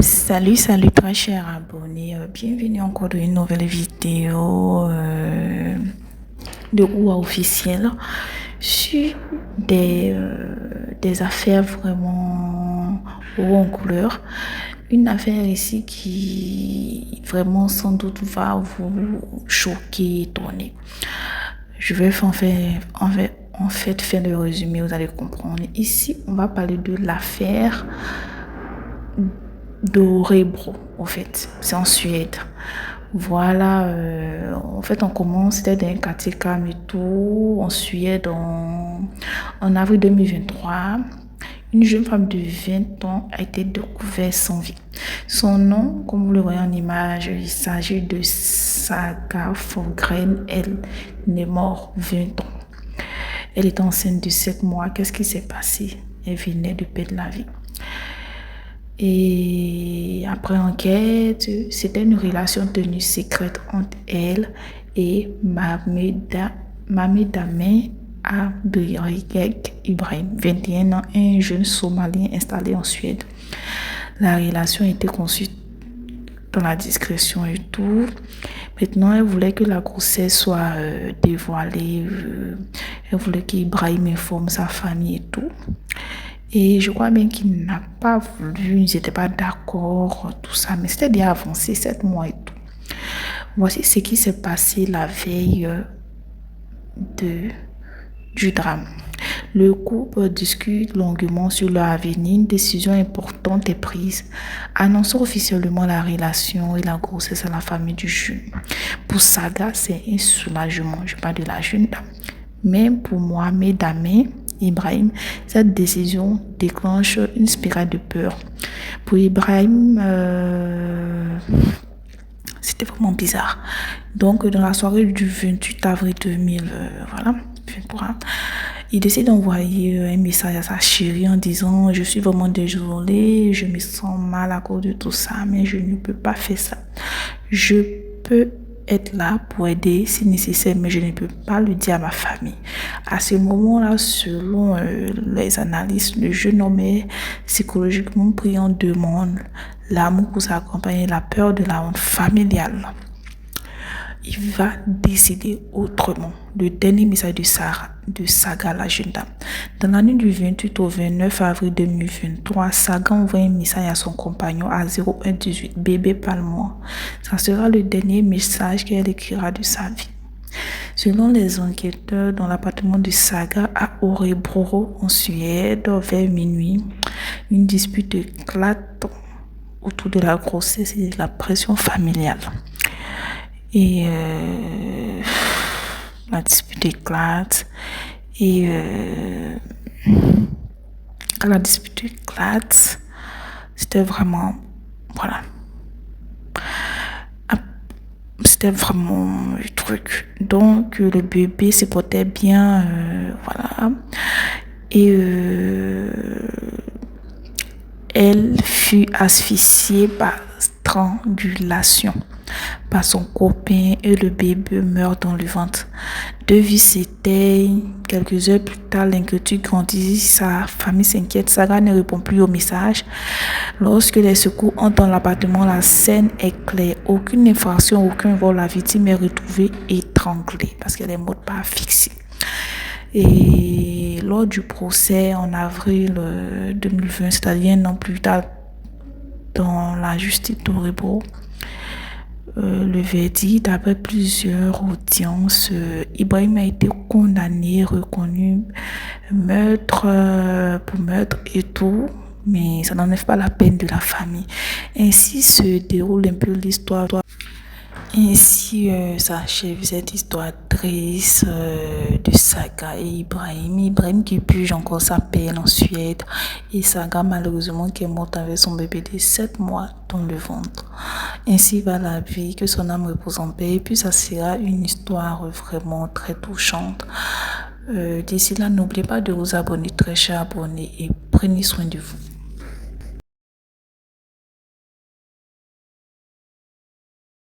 Salut très cher abonné, bienvenue encore dans une nouvelle vidéo de OUA officiel sur des affaires vraiment haut en couleur. Une affaire ici qui vraiment sans doute va vous choquer, étonner. Je vais en fait faire le résumé, vous allez comprendre. Ici, on va parler de l'affaire d'Örebro, en fait, c'est en Suède. Voilà, en fait, on commence, c'était dans un quartier calme et tout, en Suède, en avril 2023. Une jeune femme de 20 ans a été découverte sans vie. Son nom, comme vous le voyez en image, il s'agit de Saga Fogren. Elle est morte 20 ans. Elle était enceinte de 7 mois. Qu'est-ce qui s'est passé? Elle venait de perdre la vie. Et après enquête, c'était une relation tenue secrète entre elle et Mamedame Abdirek Ibrahim, 21 ans, un jeune Somalien installé en Suède. La relation était conçue dans la discrétion et tout. Maintenant, elle voulait que la grossesse soit dévoilée. Elle voulait qu'Ibrahim informe sa famille et tout. Et je crois bien qu'il n'a pas voulu, ils n'étaient pas d'accord, tout ça. Mais c'était bien avancé, 7 mois et tout. Voici ce qui s'est passé la veille du drame. Le couple discute longuement sur leur avenir. Une décision importante est prise, annonçant officiellement la relation et la grossesse à la famille du jeune. Pour Saga, c'est un soulagement. Je parle de la jeune dame. Même pour moi, mesdames, Ibrahim, cette décision déclenche une spirale de peur. Pour Ibrahim, c'était vraiment bizarre. Donc, dans la soirée du 28 avril 2023, il décide d'envoyer un message à sa chérie en disant « Je suis vraiment désolée, je me sens mal à cause de tout ça, mais je ne peux pas faire ça. Je peux être là pour aider si nécessaire, mais je ne peux pas le dire à ma famille. » À ce moment-là, selon les analystes, le jeune homme est psychologiquement pris en demande, l'amour pour sa compagne et la peur de la honte familiale. Il va décider autrement. Le dernier message de Saga, la jeune dame. Dans la nuit du 28 au 29 avril 2023, Saga envoie un message à son compagnon à 0118, bébé parle-moi. Ça sera le dernier message qu'elle écrira de sa vie. Selon les enquêteurs, dans l'appartement de Saga à Örebro, en Suède, vers minuit, une dispute éclate autour de la grossesse et de la pression familiale. Et la dispute éclate. Et quand la dispute éclate, c'était vraiment... Voilà. C'était vraiment le truc. Donc, le bébé se portait bien. Voilà. Et elle fut asphyxiée par strangulation par son copain et le bébé meurt dans le ventre. Deux vies s'éteignent. Quelques heures plus tard, l'inquiétude grandit. Sa famille s'inquiète. Sarah ne répond plus au message. Lorsque les secours entrent dans l'appartement, la scène est claire. Aucune infraction, aucun vol. La victime est retrouvée étranglée parce qu'elle est morte par asphyxie. Et lors du procès en avril 2020, c'est-à-dire un an plus tard, dans la justice d'Örebro, le verdict, après plusieurs audiences, Ibrahim a été condamné, reconnu pour meurtre et tout, mais ça n'enlève pas la peine de la famille. Ainsi se déroule un peu l'histoire. Ainsi s'achève cette histoire triste de Saga et Ibrahim. Ibrahim qui purge encore sa peine en Suède et Saga malheureusement qui est morte avec son bébé de 7 mois dans le ventre. Ainsi va la vie, que son âme repose en paix. Et puis ça sera une histoire vraiment très touchante. D'ici là, n'oubliez pas de vous abonner, très chers abonnés, et prenez soin de vous.